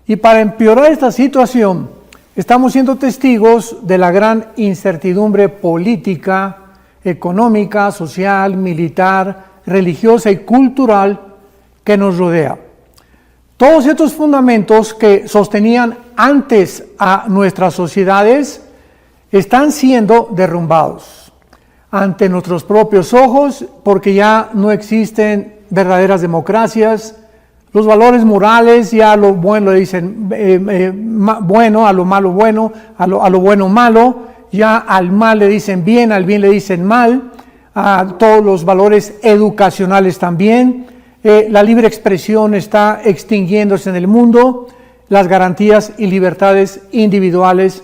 Y para empeorar esta situación, estamos siendo testigos de la gran incertidumbre política, económica, social, militar, religiosa y cultural que nos rodea. Todos estos fundamentos que sostenían antes a nuestras sociedades están siendo derrumbados ante nuestros propios ojos, porque ya no existen verdaderas democracias. Los valores morales, ya a lo bueno le dicen bueno, a lo malo bueno, a lo bueno malo, ya al mal le dicen bien, al bien le dicen mal, a todos los valores educacionales también. La libre expresión está extinguiéndose en el mundo, las garantías y libertades individuales,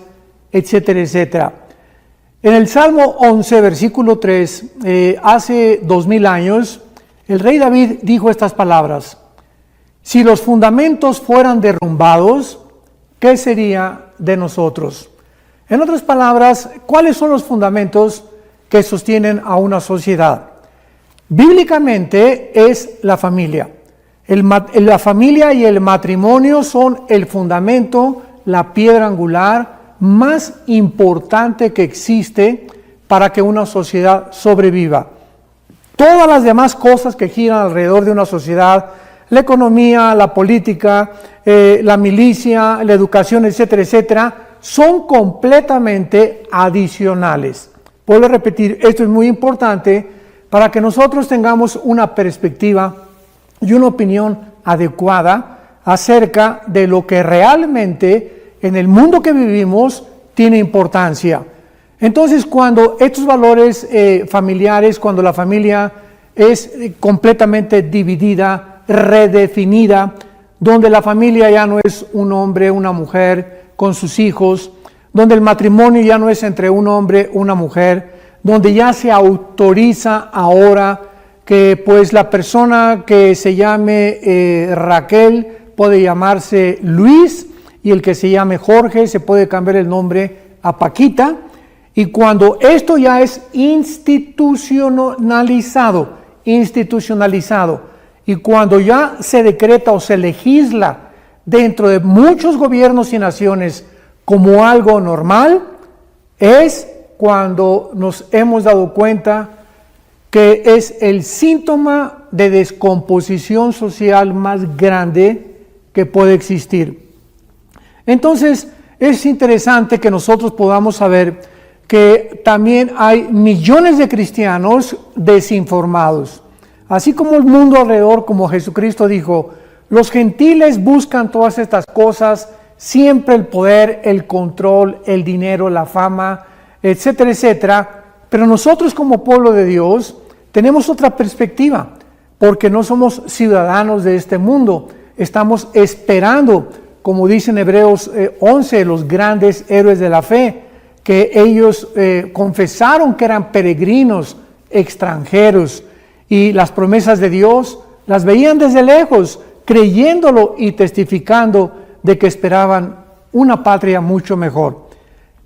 etcétera, etcétera. En el Salmo 11, versículo 3, hace 2000 años, el rey David dijo estas palabras: si los fundamentos fueran derrumbados, ¿qué sería de nosotros? En otras palabras, ¿cuáles son los fundamentos que sostienen a una sociedad? Bíblicamente es la familia. La familia y el matrimonio son el fundamento, la piedra angular más importante que existe para que una sociedad sobreviva. Todas las demás cosas que giran alrededor de una sociedad, la economía, la política, la milicia, la educación, etcétera, etcétera, son completamente adicionales. Vuelvo a repetir, esto es muy importante para que nosotros tengamos una perspectiva y una opinión adecuada acerca de lo que realmente en el mundo que vivimos tiene importancia. Entonces, cuando estos valores familiares, cuando la familia es completamente dividida, redefinida, donde la familia ya no es un hombre, una mujer con sus hijos, donde el matrimonio ya no es entre un hombre, una mujer, donde ya se autoriza ahora que pues la persona que se llame Raquel puede llamarse Luis, y el que se llame Jorge se puede cambiar el nombre a Paquita. Y cuando esto ya es institucionalizado, y cuando ya se decreta o se legisla dentro de muchos gobiernos y naciones como algo normal, es cuando nos hemos dado cuenta que es el síntoma de descomposición social más grande que puede existir. Entonces, es interesante que nosotros podamos saber que también hay millones de cristianos desinformados. Así como el mundo alrededor, como Jesucristo dijo, los gentiles buscan todas estas cosas, siempre el poder, el control, el dinero, la fama, etcétera, etcétera. Pero nosotros como pueblo de Dios tenemos otra perspectiva, porque no somos ciudadanos de este mundo. Estamos esperando, como dice en Hebreos 11, los grandes héroes de la fe, que ellos confesaron que eran peregrinos, extranjeros, y las promesas de Dios las veían desde lejos, creyéndolo y testificando de que esperaban una patria mucho mejor.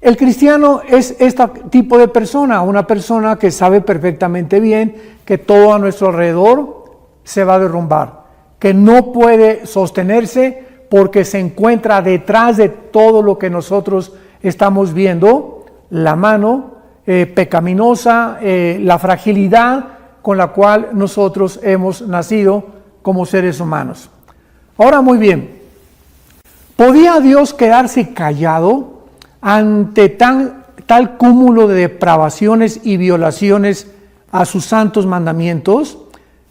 El cristiano es este tipo de persona, una persona que sabe perfectamente bien que todo a nuestro alrededor se va a derrumbar, que no puede sostenerse porque se encuentra detrás de todo lo que nosotros estamos viendo, la mano pecaminosa, la fragilidad con la cual nosotros hemos nacido como seres humanos. Ahora, muy bien, ¿podía Dios quedarse callado ante tal cúmulo de depravaciones y violaciones a sus santos mandamientos?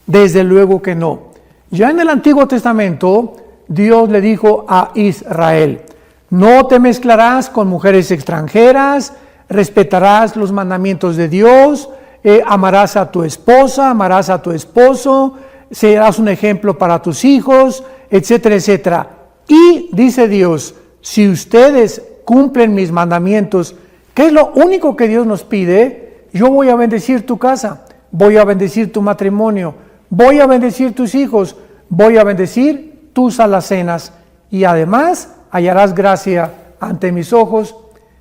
Desde luego que no. Ya en el Antiguo Testamento, Dios le dijo a Israel: no te mezclarás con mujeres extranjeras, respetarás los mandamientos de Dios, amarás a tu esposa, amarás a tu esposo, serás un ejemplo para tus hijos, etcétera, etcétera. Y dice Dios, si ustedes cumplen mis mandamientos, ¿qué es lo único que Dios nos pide? Yo voy a bendecir tu casa, voy a bendecir tu matrimonio, voy a bendecir tus hijos, voy a bendecir tus alacenas, y además hallarás gracia ante mis ojos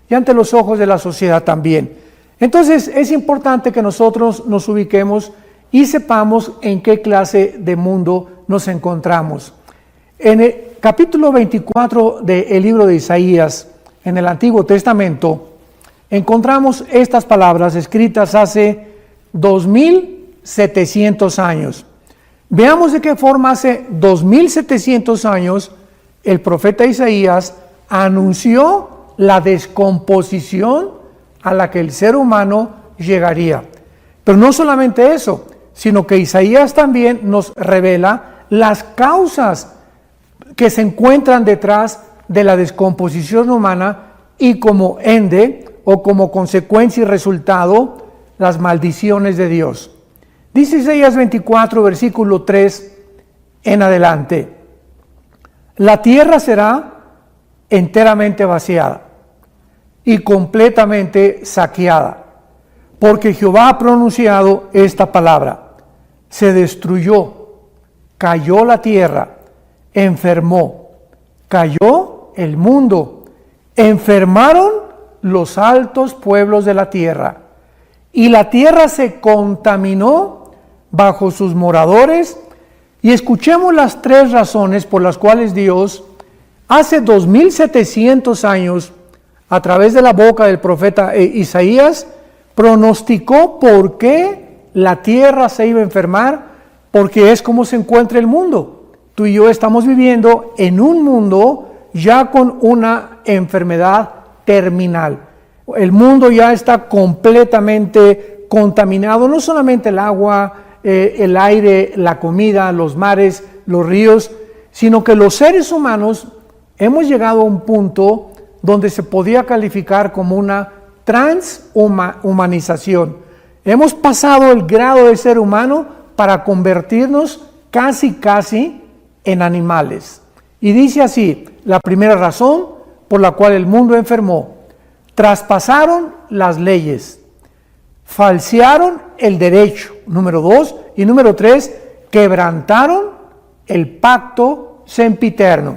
y ante los ojos de la sociedad también. Entonces es importante que nosotros nos ubiquemos y sepamos en qué clase de mundo nos encontramos. capítulo 24 del libro de Isaías, en el Antiguo Testamento, encontramos estas palabras escritas hace 2700 años. Veamos de qué forma hace 2700 años el profeta Isaías anunció la descomposición a la que el ser humano llegaría. Pero no solamente eso, sino que Isaías también nos revela las causas que se encuentran detrás de la descomposición humana y como ende o como consecuencia y resultado las maldiciones de Dios. Dice Isaías 24, versículo 3 en adelante: la tierra será enteramente vaciada y completamente saqueada, porque Jehová ha pronunciado esta palabra. Se destruyó, cayó la tierra, enfermó, cayó el mundo, enfermaron los altos pueblos de la tierra, y la tierra se contaminó bajo sus moradores. Y escuchemos las tres razones por las cuales Dios, hace 2700 años, a través de la boca del profeta Isaías, pronosticó por qué la tierra se iba a enfermar, porque es como se encuentra el mundo. Tú y yo estamos viviendo en un mundo ya con una enfermedad terminal. El mundo ya está completamente contaminado, no solamente el agua, el aire, la comida, los mares, los ríos, sino que los seres humanos hemos llegado a un punto donde se podía calificar como una transhumanización. Hemos pasado el grado de ser humano para convertirnos casi en animales. Y dice así, la primera razón por la cual el mundo enfermó: traspasaron las leyes, falsearon el derecho, número 2, y número 3, quebrantaron el pacto sempiterno.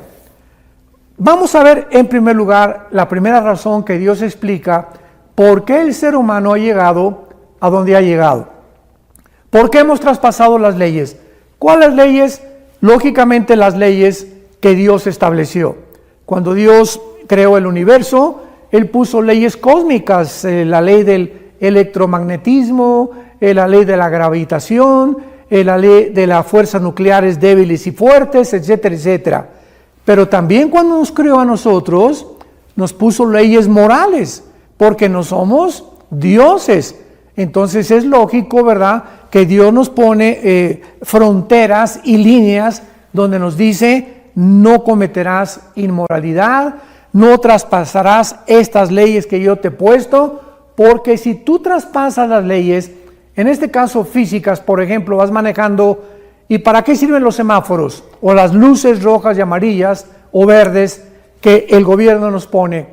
Vamos a ver en primer lugar la primera razón que Dios explica por qué el ser humano ha llegado a donde ha llegado. ¿Por qué hemos traspasado las leyes? ¿Cuáles leyes? Lógicamente las leyes que Dios estableció. Cuando Dios creó el universo, Él puso leyes cósmicas, la ley del electromagnetismo, la ley de la gravitación, la ley de las fuerzas nucleares débiles y fuertes, etcétera, etcétera. Pero también cuando nos creó a nosotros, nos puso leyes morales, porque no somos dioses. Entonces es lógico, ¿verdad?, que Dios nos pone fronteras y líneas donde nos dice: no cometerás inmoralidad, no traspasarás estas leyes que yo te he puesto, porque si tú traspasas las leyes, en este caso físicas, por ejemplo, vas manejando, ¿y para qué sirven los semáforos o las luces rojas y amarillas o verdes que el gobierno nos pone?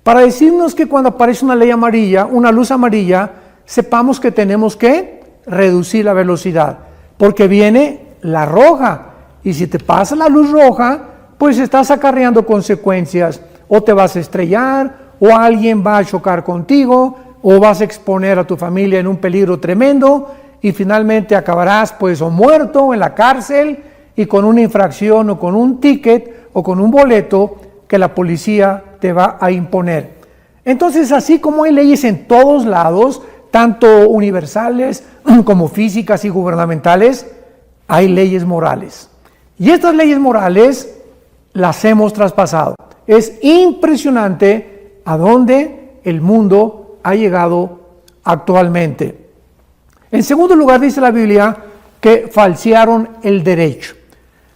Para decirnos que cuando aparece una ley amarilla, una luz amarilla, sepamos que tenemos que reducir la velocidad, porque viene la roja, y si te pasa la luz roja, pues estás acarreando consecuencias, o te vas a estrellar, o alguien va a chocar contigo, o vas a exponer a tu familia en un peligro tremendo, y finalmente acabarás pues o muerto o en la cárcel, y con una infracción o con un ticket o con un boleto que la policía te va a imponer. Entonces, así como hay leyes en todos lados, tanto universales como físicas y gubernamentales, hay leyes morales. Y estas leyes morales las hemos traspasado. Es impresionante a dónde el mundo ha llegado actualmente. En segundo lugar, dice la Biblia que falsearon el derecho.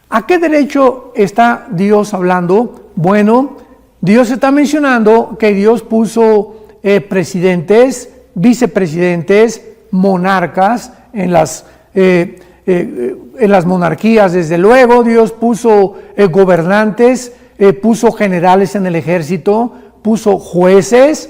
¿A qué derecho está Dios hablando? Bueno, Dios está mencionando que Dios puso presidentes, vicepresidentes, monarcas en las monarquías. Desde luego Dios puso gobernantes, puso generales en el ejército, puso jueces,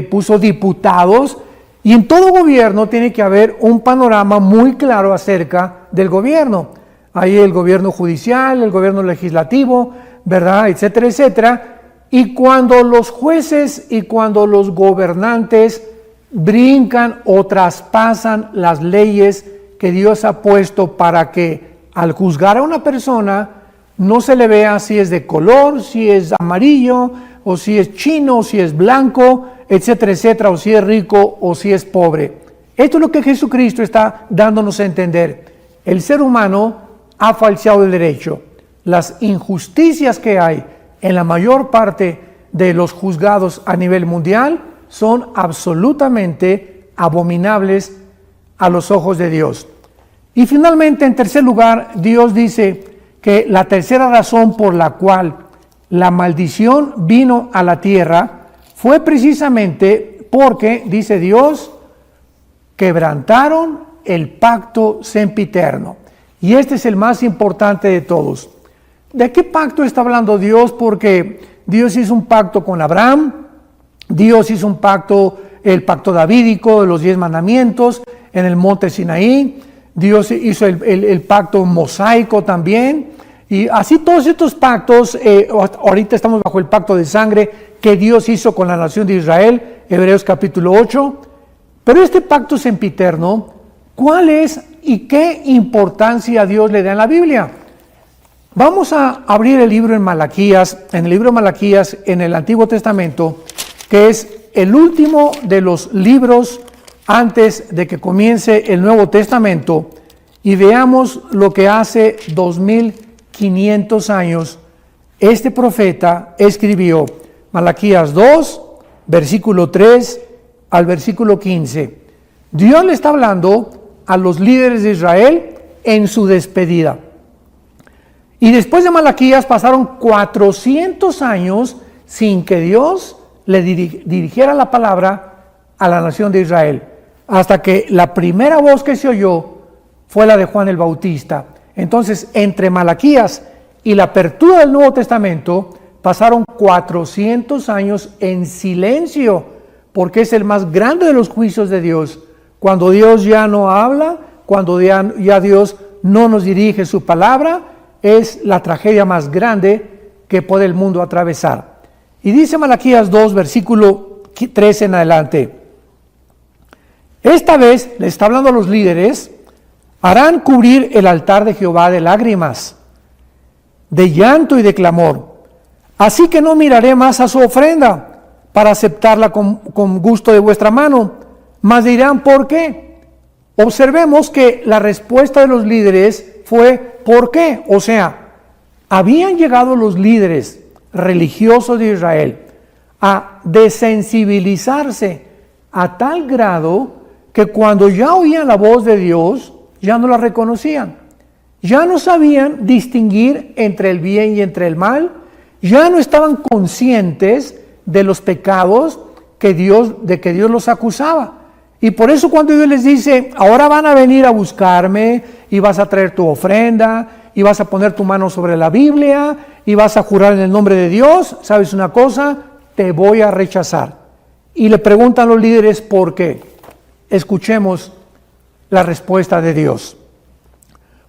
puso diputados, y en todo gobierno tiene que haber un panorama muy claro acerca del gobierno. Hay el gobierno judicial, el gobierno legislativo, ¿verdad?, etcétera, etcétera. Y cuando los jueces y cuando los gobernantes brincan o traspasan las leyes que Dios ha puesto para que al juzgar a una persona no se le vea si es de color, si es amarillo, o si es chino, o si es blanco, etcétera, etcétera, o si es rico, o si es pobre. Esto es lo que Jesucristo está dándonos a entender. El ser humano ha falseado el derecho. Las injusticias que hay en la mayor parte de los juzgados a nivel mundial son absolutamente abominables a los ojos de Dios. Y finalmente, en tercer lugar, Dios dice que la tercera razón por la cual la maldición vino a la tierra fue precisamente porque, dice Dios, quebrantaron el pacto sempiterno. Y este es el más importante de todos. ¿De qué pacto está hablando Dios? Porque Dios hizo un pacto con Abraham, Dios hizo un pacto, el pacto davídico de los 10 mandamientos en el monte Sinaí, Dios hizo el pacto mosaico también, y así todos estos pactos, ahorita estamos bajo el pacto de sangre que Dios hizo con la nación de Israel, Hebreos capítulo 8, pero este pacto sempiterno, ¿cuál es y qué importancia Dios le da en la Biblia? Vamos a abrir el libro en Malaquías, en el libro de Malaquías en el Antiguo Testamento, que es el último de los libros antes de que comience el Nuevo Testamento, y veamos lo que hace 2500 años este profeta escribió. Malaquías 2, versículo 3 al versículo 15. Dios le está hablando a los líderes de Israel en su despedida. Y después de Malaquías pasaron 400 años sin que Dios le dirigiera la palabra a la nación de Israel, hasta que la primera voz que se oyó fue la de Juan el Bautista. Entonces, entre Malaquías y la apertura del Nuevo Testamento, pasaron 400 años en silencio, porque es el más grande de los juicios de Dios. Cuando Dios ya no habla, cuando ya Dios no nos dirige su palabra, es la tragedia más grande que puede el mundo atravesar. Y dice Malaquías 2, versículo 3 en adelante: esta vez, le está hablando a los líderes, harán cubrir el altar de Jehová de lágrimas, de llanto y de clamor. Así que no miraré más a su ofrenda para aceptarla con gusto de vuestra mano. Mas dirán, ¿por qué? Observemos que la respuesta de los líderes fue, ¿por qué? O sea, habían llegado los líderes religiosos de Israel a desensibilizarse a tal grado que cuando ya oían la voz de Dios, ya no la reconocían. Ya no sabían distinguir entre el bien y entre el mal. Ya no estaban conscientes de los pecados de que Dios los acusaba. Y por eso cuando Dios les dice, ahora van a venir a buscarme y vas a traer tu ofrenda y vas a poner tu mano sobre la Biblia y vas a jurar en el nombre de Dios, ¿sabes una cosa? Te voy a rechazar. Y le preguntan los líderes por qué. Escuchemos la respuesta de Dios.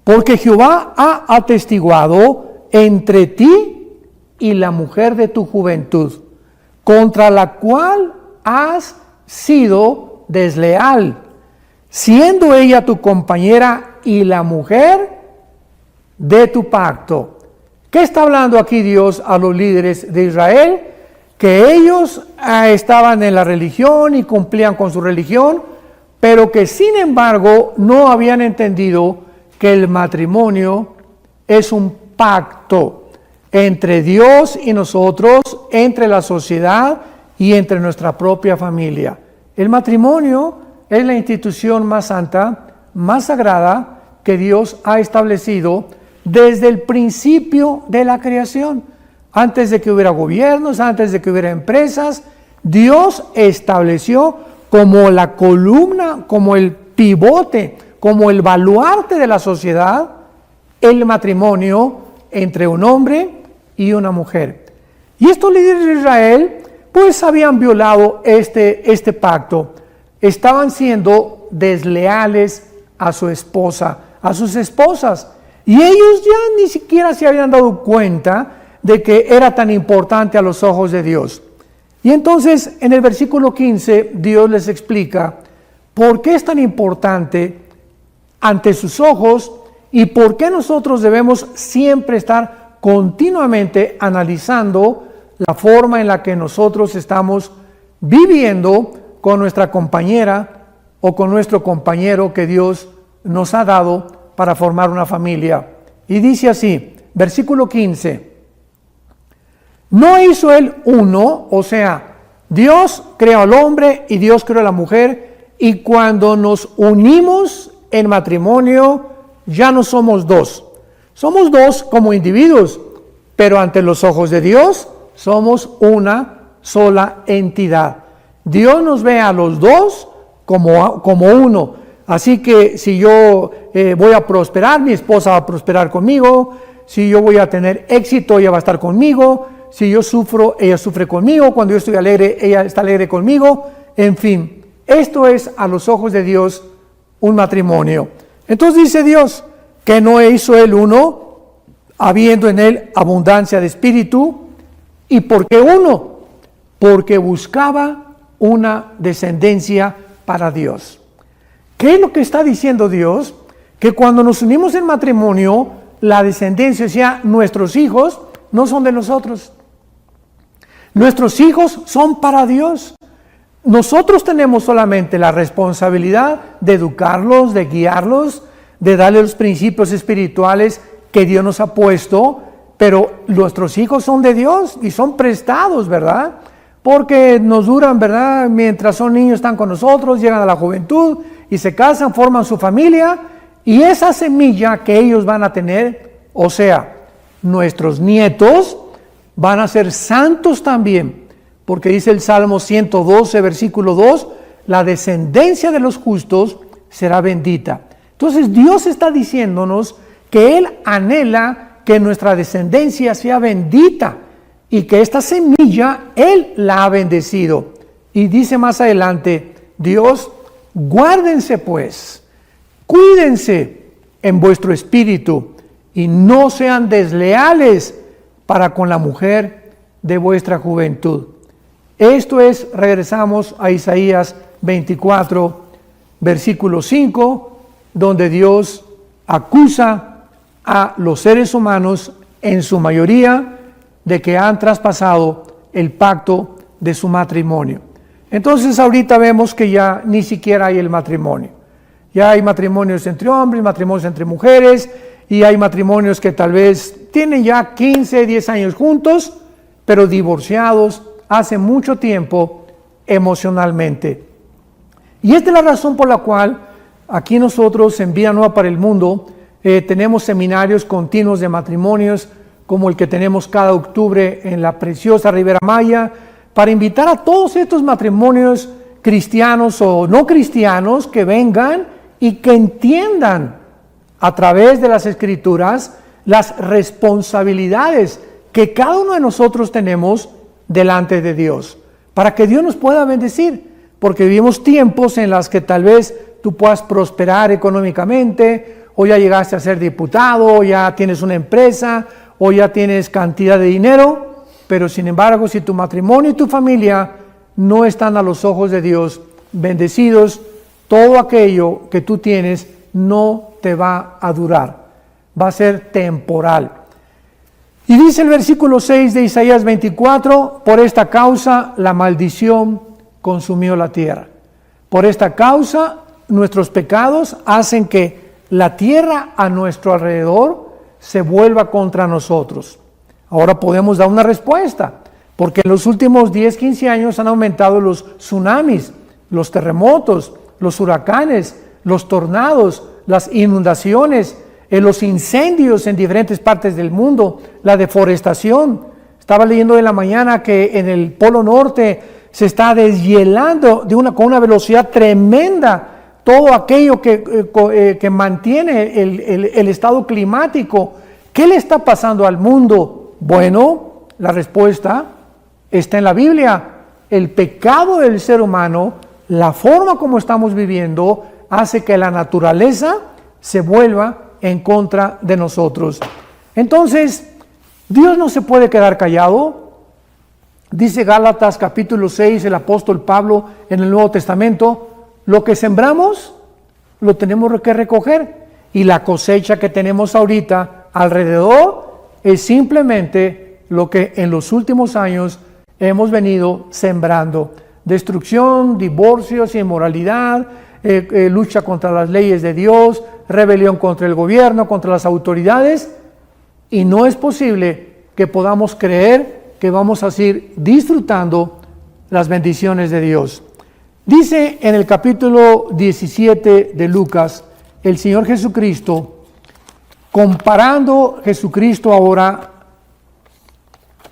Porque Jehová ha atestiguado entre ti y la mujer de tu juventud, contra la cual has sido desleal, siendo ella tu compañera y la mujer de tu pacto. ¿Qué está hablando aquí Dios a los líderes de Israel? Que ellos estaban en la religión y cumplían con su religión, pero que sin embargo no habían entendido que el matrimonio es un pacto entre Dios y nosotros, entre la sociedad y entre nuestra propia familia. El matrimonio es la institución más santa, más sagrada que Dios ha establecido desde el principio de la creación. Antes de que hubiera gobiernos, antes de que hubiera empresas, Dios estableció como la columna, como el pivote, como el baluarte de la sociedad, el matrimonio entre un hombre y una mujer. Y estos líderes de Israel pues habían violado este pacto, estaban siendo desleales a su esposa, a sus esposas, y ellos ya ni siquiera se habían dado cuenta de que era tan importante a los ojos de Dios. Y entonces en el versículo 15 Dios les explica por qué es tan importante ante sus ojos y por qué nosotros debemos siempre estar continuamente analizando la forma en la que nosotros estamos viviendo con nuestra compañera o con nuestro compañero que Dios nos ha dado para formar una familia. Y dice así, versículo 15, ¿no hizo él uno? O sea, Dios creó al hombre y Dios creó a la mujer, y cuando nos unimos en matrimonio ya no somos dos. Somos dos como individuos, pero ante los ojos de Dios somos una sola entidad. Dios nos ve a los dos como uno. Así que si yo voy a prosperar, mi esposa va a prosperar conmigo. Si yo voy a tener éxito, ella va a estar conmigo. Si yo sufro, ella sufre conmigo. Cuando yo estoy alegre, ella está alegre conmigo. En fin, esto es a los ojos de Dios un matrimonio. Entonces dice Dios que no hizo él uno, habiendo en él abundancia de espíritu. ¿Y por qué uno? Porque buscaba una descendencia para Dios. ¿Qué es lo que está diciendo Dios? Que cuando nos unimos en matrimonio, la descendencia, o sea, nuestros hijos, no son de nosotros. Nuestros hijos son para Dios. Nosotros tenemos solamente la responsabilidad de educarlos, de guiarlos, de darles los principios espirituales que Dios nos ha puesto, pero nuestros hijos son de Dios y son prestados, ¿verdad? Porque nos duran, ¿verdad? Mientras son niños están con nosotros, llegan a la juventud y se casan, forman su familia, y esa semilla que ellos van a tener, o sea, nuestros nietos, van a ser santos también, porque dice el Salmo 112, versículo 2, la descendencia de los justos será bendita. Entonces Dios está diciéndonos que Él anhela que nuestra descendencia sea bendita y que esta semilla Él la ha bendecido. Y dice más adelante, Dios, guárdense pues, cuídense en vuestro espíritu y no sean desleales para con la mujer de vuestra juventud. Esto es, regresamos a Isaías 24, versículo 5, donde Dios acusa a los seres humanos, en su mayoría, de que han traspasado el pacto de su matrimonio. Entonces ahorita vemos que ya ni siquiera hay el matrimonio. Ya hay matrimonios entre hombres, matrimonios entre mujeres, y hay matrimonios que tal vez tienen ya 15, 10 años juntos, pero divorciados hace mucho tiempo emocionalmente. Y esta es la razón por la cual aquí nosotros en Vida Nueva para el Mundo tenemos seminarios continuos de matrimonios, como el que tenemos cada octubre en la preciosa Riviera Maya, para invitar a todos estos matrimonios cristianos o no cristianos que vengan y que entiendan a través de las Escrituras las responsabilidades que cada uno de nosotros tenemos delante de Dios, para que Dios nos pueda bendecir, porque vivimos tiempos en los que tal vez tú puedas prosperar económicamente, o ya llegaste a ser diputado, o ya tienes una empresa, o ya tienes cantidad de dinero, pero sin embargo, si tu matrimonio y tu familia no están a los ojos de Dios bendecidos, todo aquello que tú tienes no te va a durar, va a ser temporal. Y dice el versículo 6 de Isaías 24, por esta causa la maldición consumió la tierra. Por esta causa nuestros pecados hacen que la tierra a nuestro alrededor se vuelva contra nosotros. Ahora podemos dar una respuesta, porque en los últimos 10, 15 años han aumentado los tsunamis, los terremotos, los huracanes, los tornados, las inundaciones, los incendios en diferentes partes del mundo, la deforestación. Estaba leyendo en la mañana que en el Polo Norte se está deshielando con una velocidad tremenda todo aquello que mantiene el estado climático. ¿Qué le está pasando al mundo? Bueno, la respuesta está en la Biblia. El pecado del ser humano, la forma como estamos viviendo, hace que la naturaleza se vuelva en contra de nosotros. Entonces, Dios no se puede quedar callado. Dice Gálatas capítulo 6, el apóstol Pablo en el Nuevo Testamento, lo que sembramos, lo tenemos que recoger. Y la cosecha que tenemos ahorita alrededor es simplemente lo que en los últimos años hemos venido sembrando. Destrucción, divorcios, inmoralidad, lucha contra las leyes de Dios, rebelión contra el gobierno, contra las autoridades, y no es posible que podamos creer que vamos a seguir disfrutando las bendiciones de Dios. Dice en el capítulo 17 de Lucas, el Señor Jesucristo, comparando Jesucristo ahora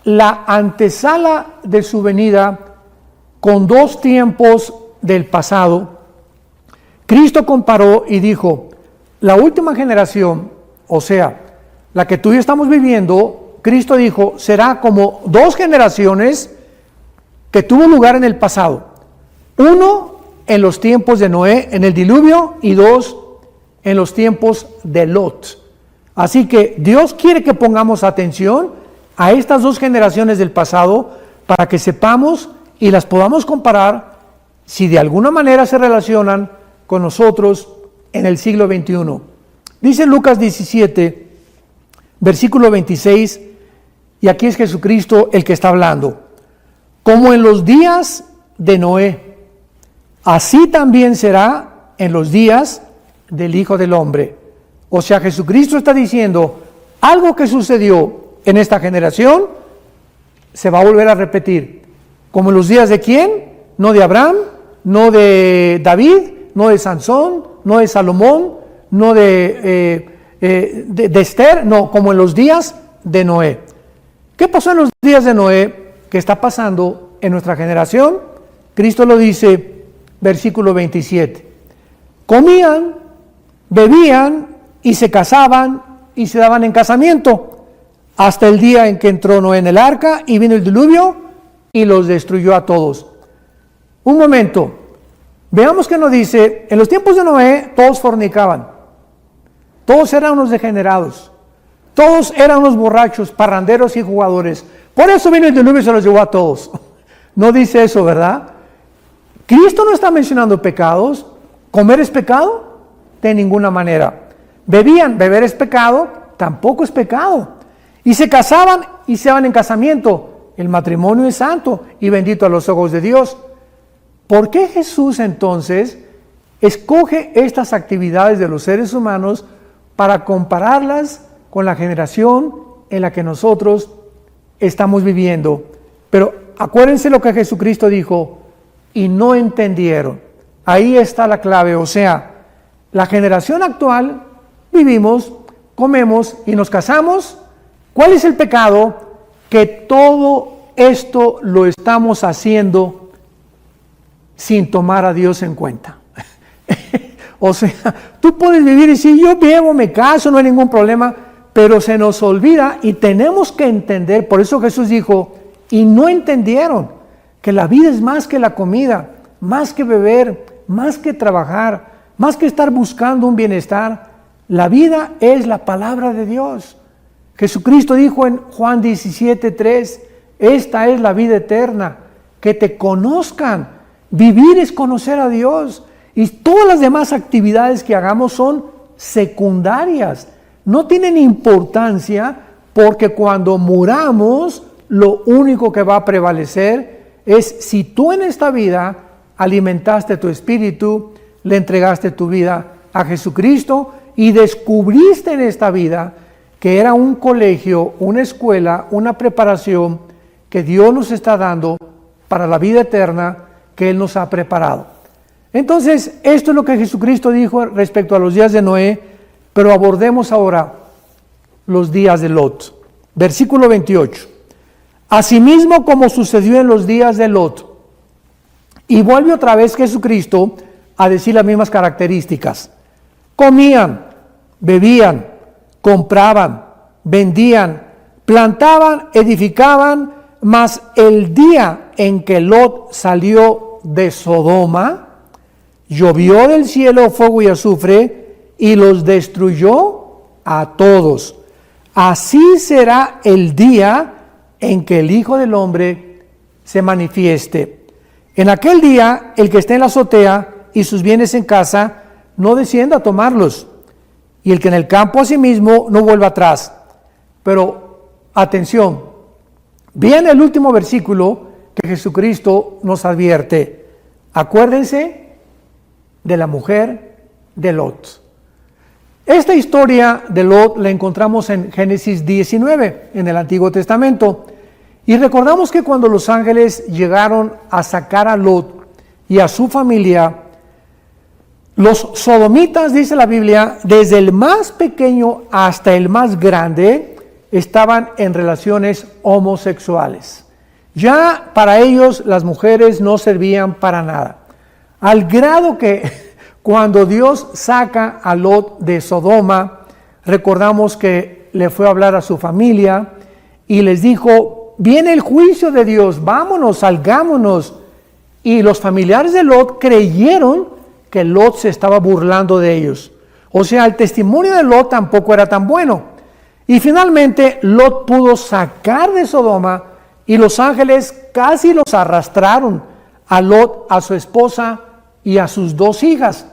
la antesala de su venida con dos tiempos del pasado. Cristo comparó y dijo, la última generación, o sea, la que tú y yo estamos viviendo, Cristo dijo, será como dos generaciones que tuvo lugar en el pasado. Uno, en los tiempos de Noé, en el diluvio, y dos, en los tiempos de Lot. Así que Dios quiere que pongamos atención a estas dos generaciones del pasado para que sepamos y las podamos comparar si de alguna manera se relacionan con nosotros en el siglo XXI. Dice Lucas 17, versículo 26, y aquí es Jesucristo el que está hablando. Como en los días de Noé, así también será en los días del Hijo del Hombre. O sea, Jesucristo está diciendo, algo que sucedió en esta generación se va a volver a repetir. Como en los días de ¿quién? No de Abraham, no de David, no de Sansón, no de Salomón, no de Esther, no, como en los días de Noé. ¿Qué pasó en los días de Noé? ¿Qué está pasando en nuestra generación? Cristo lo dice, versículo 27. Comían, bebían y se casaban y se daban en casamiento hasta el día en que entró Noé en el arca y vino el diluvio y los destruyó a todos. Un momento, veamos que nos dice, en los tiempos de Noé todos fornicaban, todos eran unos degenerados, todos eran unos borrachos, parranderos y jugadores. Por eso vino el diluvio y se los llevó a todos. No dice eso, ¿verdad? Cristo no está mencionando pecados. ¿Comer es pecado? De ninguna manera. Bebían, beber es pecado, tampoco es pecado. Y se casaban y se daban en casamiento. El matrimonio es santo y bendito a los ojos de Dios. ¿Por qué Jesús entonces escoge estas actividades de los seres humanos para compararlas con la generación en la que nosotros estamos viviendo? Pero acuérdense lo que Jesucristo dijo, y no entendieron. Ahí está la clave, o sea, la generación actual, vivimos, comemos y nos casamos. ¿Cuál es el pecado? Que todo esto lo estamos haciendo sin tomar a Dios en cuenta. O sea, tú puedes vivir y decir, yo bebo, me caso, no hay ningún problema, pero se nos olvida y tenemos que entender, por eso Jesús dijo, y no entendieron, que la vida es más que la comida, más que beber, más que trabajar, más que estar buscando un bienestar. La vida es la palabra de Dios. Jesucristo dijo en Juan 17:3, esta es la vida eterna, que te conozcan. Vivir es conocer a Dios. Y todas las demás actividades que hagamos son secundarias. No tienen importancia porque cuando muramos, lo único que va a prevalecer es si tú en esta vida alimentaste tu espíritu, le entregaste tu vida a Jesucristo y descubriste en esta vida que era un colegio, una escuela, una preparación que Dios nos está dando para la vida eterna que Él nos ha preparado. Entonces, esto es lo que Jesucristo dijo respecto a los días de Noé, pero abordemos ahora los días de Lot. Versículo 28. Asimismo como sucedió en los días de Lot. Y vuelve otra vez Jesucristo a decir las mismas características. Comían, bebían, compraban, vendían, plantaban, edificaban, mas el día en que Lot salió de Sodoma, llovió del cielo fuego y azufre y los destruyó a todos. Así será el día en que el Hijo del Hombre se manifieste. En aquel día, el que esté en la azotea y sus bienes en casa, no descienda a tomarlos, y el que en el campo asimismo no vuelva atrás. Pero atención, viene el último versículo que Jesucristo nos advierte. Acuérdense de la mujer de Lot. Esta historia de Lot la encontramos en Génesis 19, en el Antiguo Testamento. Y recordamos que cuando los ángeles llegaron a sacar a Lot y a su familia, los sodomitas, dice la Biblia, desde el más pequeño hasta el más grande, estaban en relaciones homosexuales. Ya para ellos las mujeres no servían para nada. Al grado que cuando Dios saca a Lot de Sodoma, recordamos que le fue a hablar a su familia y les dijo, viene el juicio de Dios, vámonos, salgámonos. Y los familiares de Lot creyeron que Lot se estaba burlando de ellos. O sea, el testimonio de Lot tampoco era tan bueno. Y finalmente Lot pudo sacar de Sodoma y los ángeles casi los arrastraron a Lot, a su esposa y a sus 2 hijas.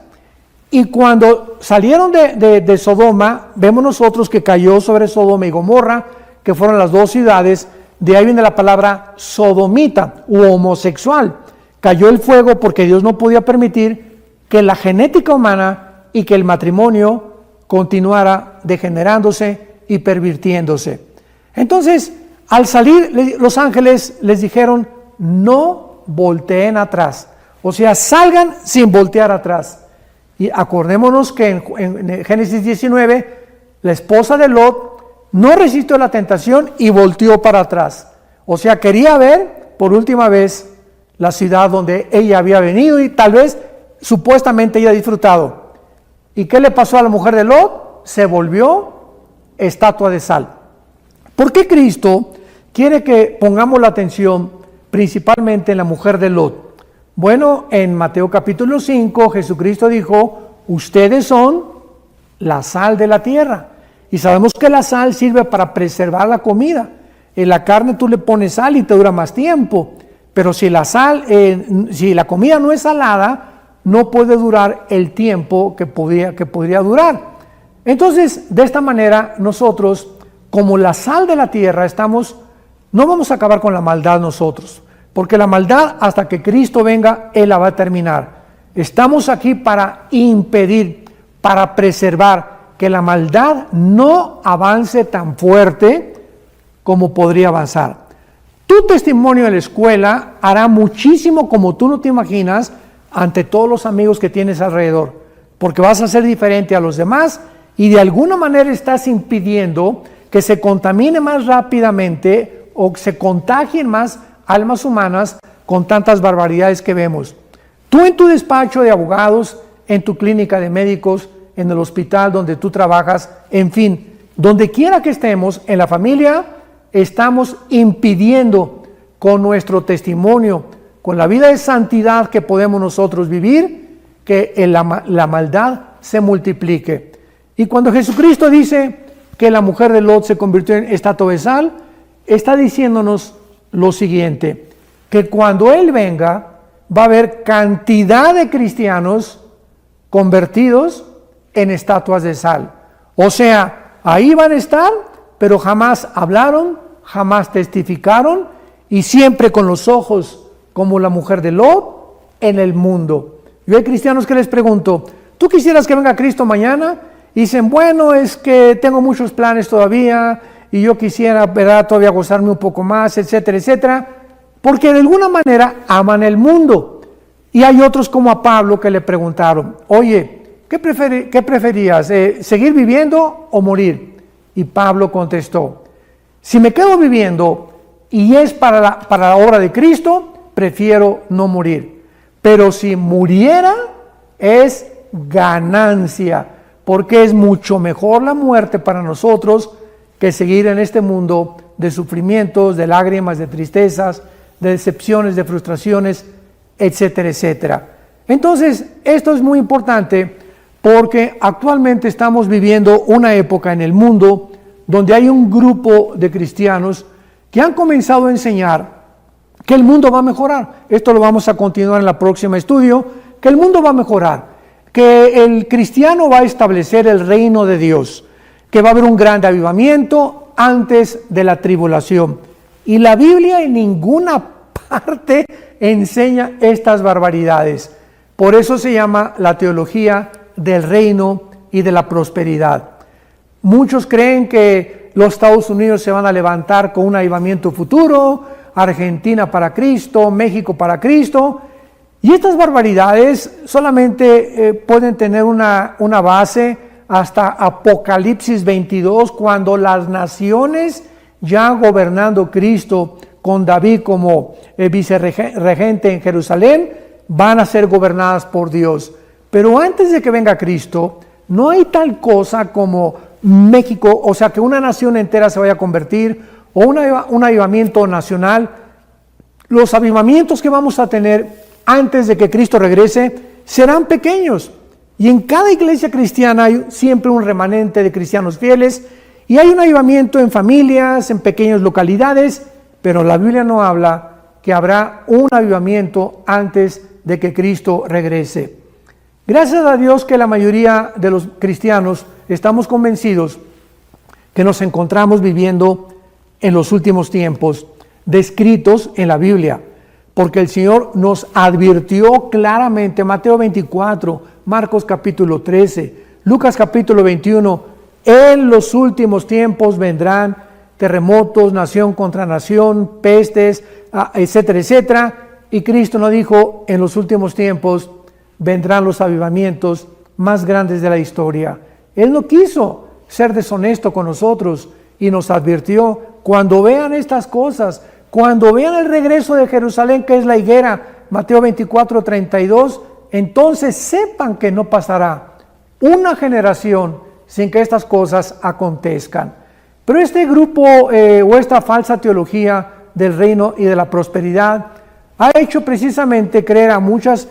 Y cuando salieron de Sodoma, vemos nosotros que cayó sobre Sodoma y Gomorra, que fueron las 2 ciudades, de ahí viene la palabra sodomita u homosexual. Cayó el fuego porque Dios no podía permitir que la genética humana y que el matrimonio continuara degenerándose y pervirtiéndose. Entonces, al salir, los ángeles les dijeron, no volteen atrás. O sea, salgan sin voltear atrás. Y acordémonos que en Génesis 19, la esposa de Lot no resistió la tentación y volteó para atrás. O sea, quería ver por última vez la ciudad donde ella había venido y tal vez supuestamente ella disfrutado. ¿Y qué le pasó a la mujer de Lot? Se volvió estatua de sal. ¿Por qué Cristo quiere que pongamos la atención principalmente en la mujer de Lot? Bueno, en Mateo capítulo 5, Jesucristo dijo, ustedes son la sal de la tierra. Y sabemos que la sal sirve para preservar la comida. En la carne tú le pones sal y te dura más tiempo. Pero si la comida no es salada, no puede durar el tiempo que podría durar. Entonces, de esta manera, nosotros, como la sal de la tierra, no vamos a acabar con la maldad nosotros. Porque la maldad, hasta que Cristo venga, Él la va a terminar. Estamos aquí para impedir, para preservar que la maldad no avance tan fuerte como podría avanzar. Tu testimonio en la escuela hará muchísimo, como tú no te imaginas, ante todos los amigos que tienes alrededor. Porque vas a ser diferente a los demás y de alguna manera estás impidiendo que se contamine más rápidamente o que se contagien más almas humanas con tantas barbaridades que vemos. Tú en tu despacho de abogados, en tu clínica de médicos, en el hospital donde tú trabajas, en fin, donde quiera que estemos, en la familia, estamos impidiendo con nuestro testimonio, con la vida de santidad que podemos nosotros vivir, que la maldad se multiplique. Y cuando Jesucristo dice que la mujer de Lot se convirtió en estatua de sal, está diciéndonos lo siguiente, que cuando Él venga va a haber cantidad de cristianos convertidos en estatuas de sal. O sea, ahí van a estar, pero jamás hablaron, jamás testificaron y siempre con los ojos como la mujer de Lot en el mundo. Yo hay cristianos que les pregunto, ¿tú quisieras que venga Cristo mañana? Y dicen, bueno, es que tengo muchos planes todavía y yo quisiera, ¿verdad?, todavía gozarme un poco más, etcétera, etcétera, porque de alguna manera aman el mundo. Y hay otros como a Pablo que le preguntaron, oye, ¿qué preferías, seguir viviendo o morir? Y Pablo contestó, si me quedo viviendo y es para la obra de Cristo, prefiero no morir. Pero si muriera, es ganancia, porque es mucho mejor la muerte para nosotros que seguir en este mundo de sufrimientos, de lágrimas, de tristezas, de decepciones, de frustraciones, etcétera, etcétera. Entonces, esto es muy importante porque actualmente estamos viviendo una época en el mundo donde hay un grupo de cristianos que han comenzado a enseñar que el mundo va a mejorar. Esto lo vamos a continuar en la próxima estudio, que el mundo va a mejorar, que el cristiano va a establecer el reino de Dios, que va a haber un gran avivamiento antes de la tribulación. Y la Biblia en ninguna parte enseña estas barbaridades. Por eso se llama la teología del reino y de la prosperidad. Muchos creen que los Estados Unidos se van a levantar con un avivamiento futuro, Argentina para Cristo, México para Cristo, y estas barbaridades solamente pueden tener una base hasta Apocalipsis 22, cuando las naciones, ya gobernando Cristo con David como vicerregente en Jerusalén, van a ser gobernadas por Dios. Pero antes de que venga Cristo, no hay tal cosa como México, o sea, que una nación entera se vaya a convertir, o un avivamiento nacional. Los avivamientos que vamos a tener antes de que Cristo regrese serán pequeños. Y en cada iglesia cristiana hay siempre un remanente de cristianos fieles, y hay un avivamiento en familias, en pequeñas localidades, pero la Biblia no habla que habrá un avivamiento antes de que Cristo regrese. Gracias a Dios que la mayoría de los cristianos estamos convencidos que nos encontramos viviendo en los últimos tiempos descritos en la Biblia, porque el Señor nos advirtió claramente, Mateo 24, Marcos capítulo 13, Lucas capítulo 21, en los últimos tiempos vendrán terremotos, nación contra nación, pestes, etcétera, etcétera. Y Cristo nos dijo, en los últimos tiempos vendrán los avivamientos más grandes de la historia. Él no quiso ser deshonesto con nosotros y nos advirtió, cuando vean estas cosas, cuando vean el regreso de Jerusalén, que es la higuera, Mateo 24, 32, entonces sepan que no pasará una generación sin que estas cosas acontezcan. Pero este grupo o esta falsa teología del reino y de la prosperidad ha hecho precisamente creer a muchas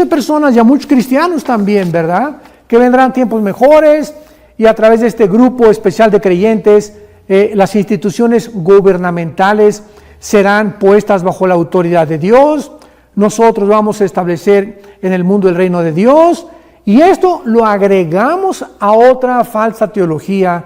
personas y a muchos cristianos también, ¿verdad?, que vendrán tiempos mejores, y a través de este grupo especial de creyentes, las instituciones gubernamentales serán puestas bajo la autoridad de Dios. Nosotros vamos a establecer en el mundo el reino de Dios, y esto lo agregamos a otra falsa teología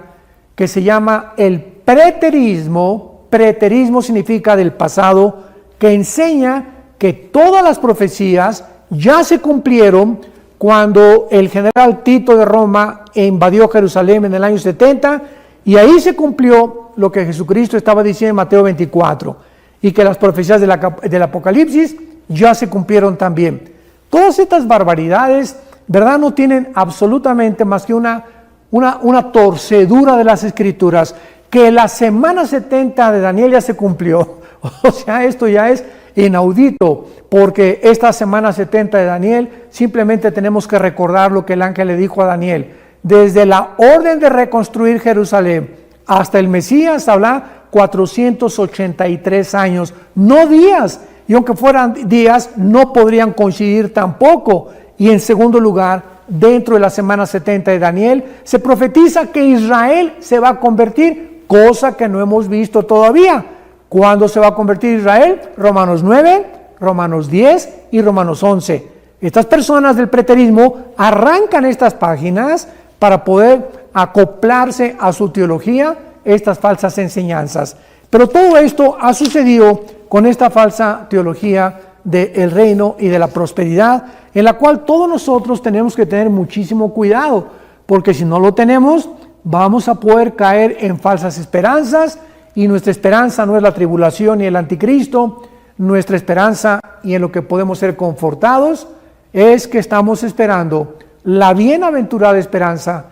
que se llama el preterismo. Preterismo significa del pasado, que enseña que todas las profecías ya se cumplieron cuando el general Tito de Roma invadió Jerusalén en el año 70, y ahí se cumplió lo que Jesucristo estaba diciendo en Mateo 24, y que las profecías del Apocalipsis ya se cumplieron también. Todas estas barbaridades, ¿verdad?, no tienen absolutamente más que una torcedura de las Escrituras, que la semana 70 de Daniel ya se cumplió. O sea, esto ya es inaudito, porque esta semana 70 de Daniel simplemente tenemos que recordar lo que el ángel le dijo a Daniel. Desde la orden de reconstruir Jerusalén hasta el Mesías habrá 483 años, no días, y aunque fueran días no podrían coincidir tampoco. Y en segundo lugar, dentro de la semana 70 de Daniel se profetiza que Israel se va a convertir, cosa que no hemos visto todavía. ¿Cuándo se va a convertir Israel? Romanos 9, Romanos 10 y Romanos 11. Estas personas del preterismo arrancan estas páginas para poder acoplarse a su teología estas falsas enseñanzas. Pero todo esto ha sucedido con esta falsa teología del reino y de la prosperidad, en la cual todos nosotros tenemos que tener muchísimo cuidado, porque si no lo tenemos, vamos a poder caer en falsas esperanzas, y nuestra esperanza no es la tribulación y el anticristo. Nuestra esperanza, y en lo que podemos ser confortados, es que estamos esperando la bienaventurada esperanza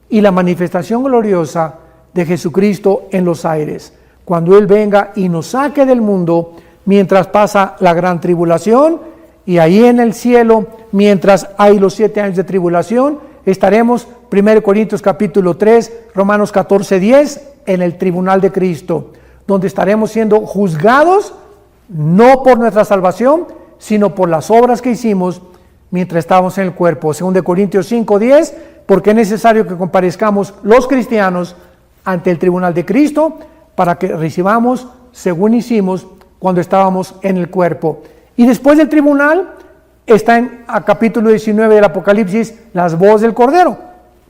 y la manifestación gloriosa de Jesucristo en los aires, cuando Él venga y nos saque del mundo mientras pasa la gran tribulación, y ahí en el cielo, mientras hay los 7 años de tribulación, estaremos, 1 Corintios capítulo 3, Romanos 14, 10, en el tribunal de Cristo, donde estaremos siendo juzgados no por nuestra salvación, sino por las obras que hicimos mientras estábamos en el cuerpo. 2 Corintios 5, 10, porque es necesario que comparezcamos los cristianos ante el tribunal de Cristo para que recibamos según hicimos cuando estábamos en el cuerpo. Y después del tribunal está en capítulo 19 del Apocalipsis las voces del Cordero,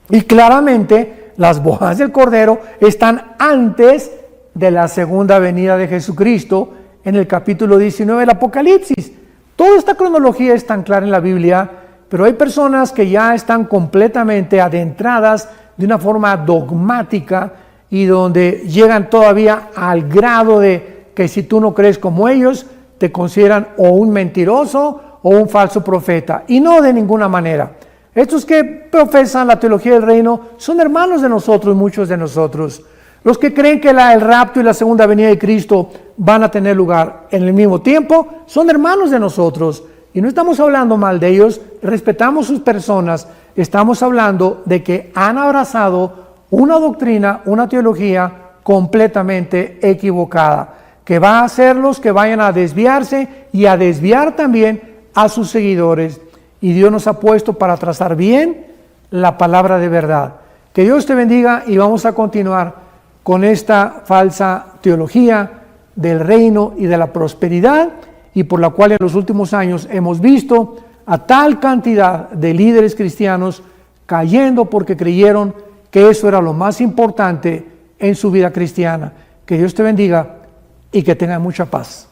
y claramente las bodas del Cordero están antes de la segunda venida de Jesucristo en el capítulo 19 del Apocalipsis. Toda esta cronología es tan clara en la Biblia, pero hay personas que ya están completamente adentradas de una forma dogmática y donde llegan todavía al grado de que si tú no crees como ellos, te consideran o un mentiroso o un falso profeta, y no de ninguna manera. Estos que profesan la teología del reino son hermanos de nosotros, muchos de nosotros. Los que creen que el rapto y la segunda venida de Cristo van a tener lugar en el mismo tiempo, son hermanos de nosotros. Y no estamos hablando mal de ellos, respetamos sus personas, estamos hablando de que han abrazado una doctrina, una teología completamente equivocada, que va a hacerlos que vayan a desviarse y a desviar también a sus seguidores. Y Dios nos ha puesto para trazar bien la palabra de verdad. Que Dios te bendiga y vamos a continuar con esta falsa teología del reino y de la prosperidad, y por la cual en los últimos años hemos visto a tal cantidad de líderes cristianos cayendo porque creyeron que eso era lo más importante en su vida cristiana. Que Dios te bendiga y que tengas mucha paz.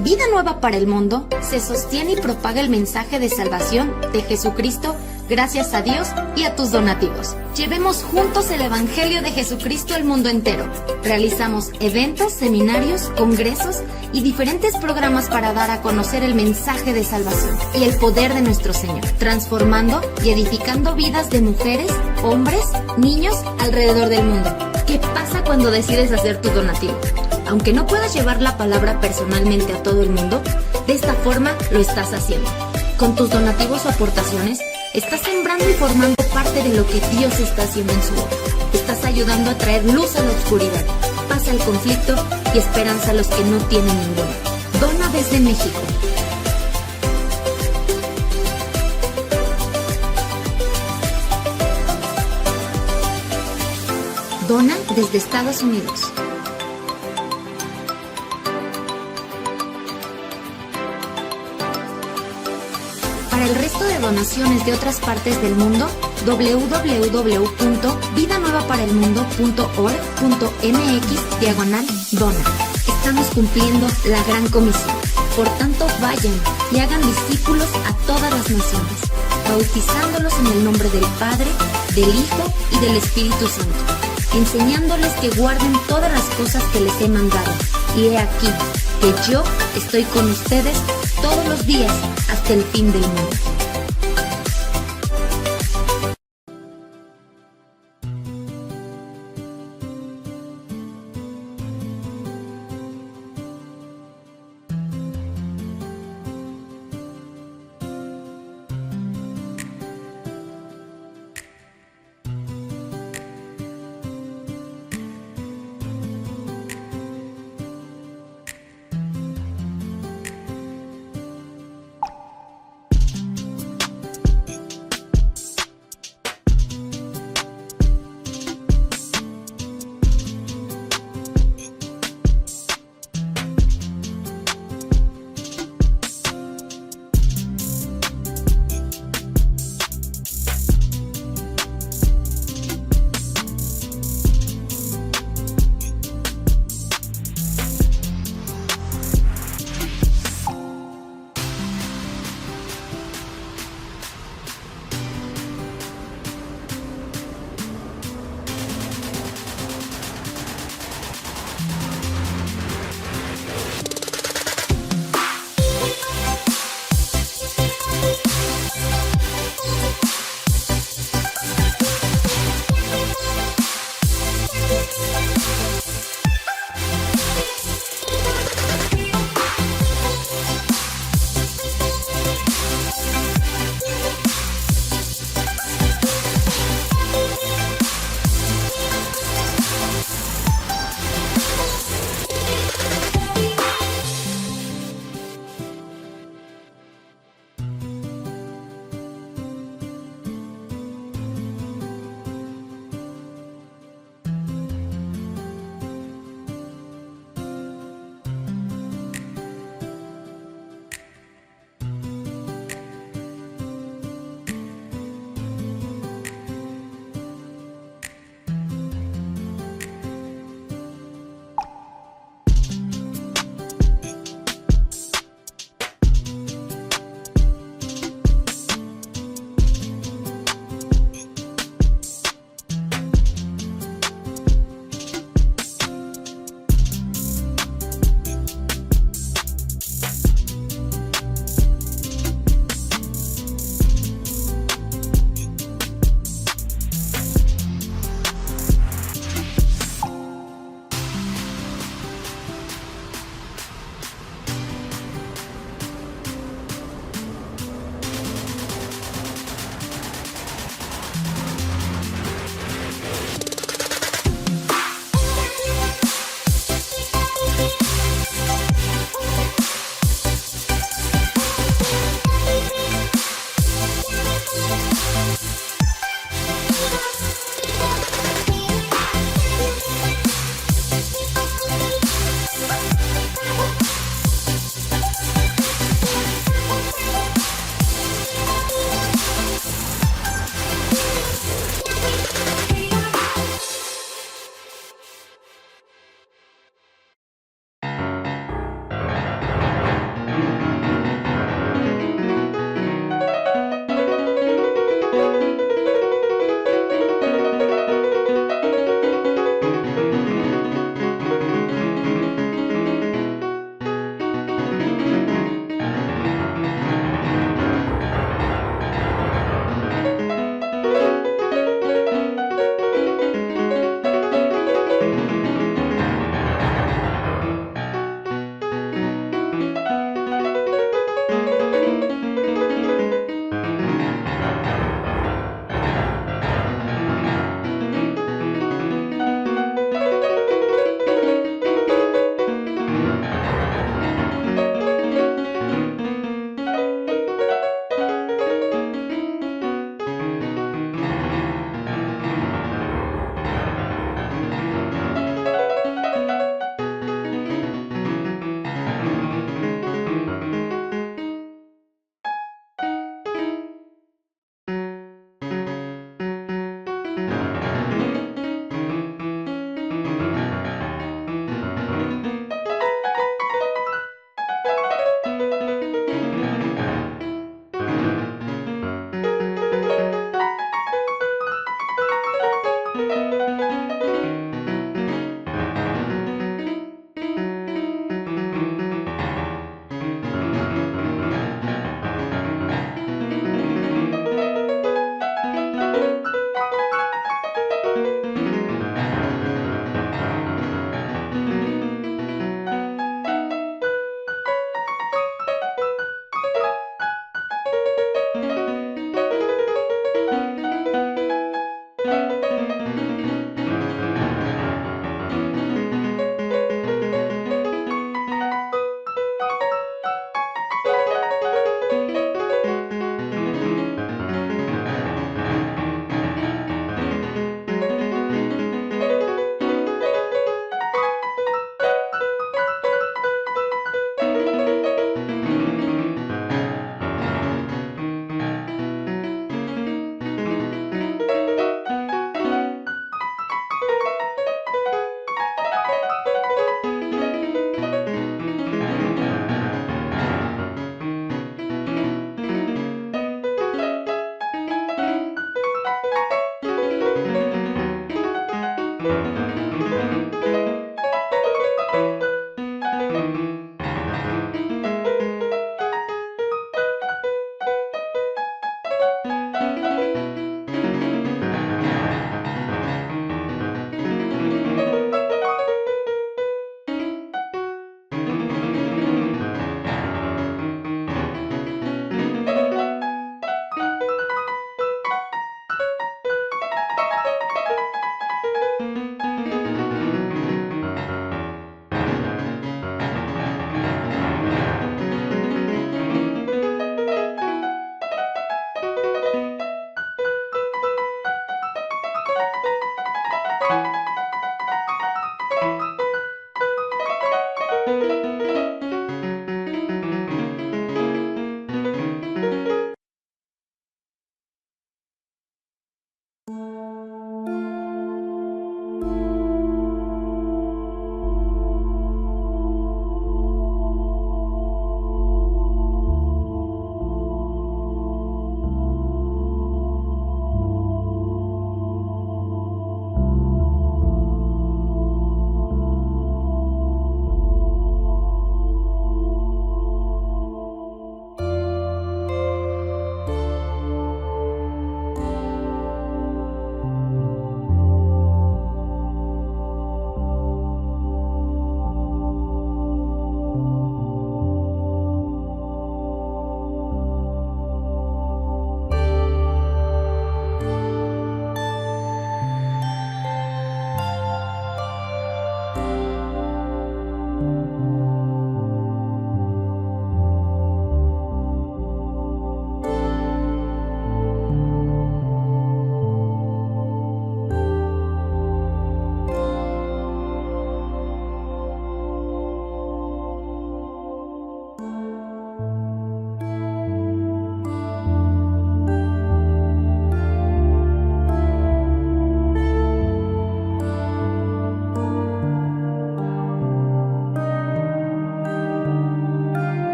Vida Nueva para el Mundo se sostiene y propaga el mensaje de salvación de Jesucristo gracias a Dios y a tus donativos. Llevemos juntos el Evangelio de Jesucristo al mundo entero. Realizamos eventos, seminarios, congresos y diferentes programas para dar a conocer el mensaje de salvación y el poder de nuestro Señor, transformando y edificando vidas de mujeres, hombres, niños alrededor del mundo. ¿Qué pasa cuando decides hacer tu donativo? Aunque no puedas llevar la palabra personalmente a todo el mundo, de esta forma lo estás haciendo. Con tus donativos o aportaciones, estás sembrando y formando parte de lo que Dios está haciendo en su obra. Estás ayudando a traer luz a la oscuridad, paz al conflicto y esperanza a los que no tienen ninguna. Dona desde México. Dona desde Estados Unidos. Para el resto de donaciones de otras partes del mundo, www.vidanuevaparelmundo.org.mx/dona. Estamos cumpliendo la gran comisión. Por tanto, vayan y hagan discípulos a todas las naciones, bautizándolos en el nombre del Padre, del Hijo y del Espíritu Santo, enseñándoles que guarden todas las cosas que les he mandado. Y he aquí que yo estoy con ustedes todos los días hasta el fin del mundo.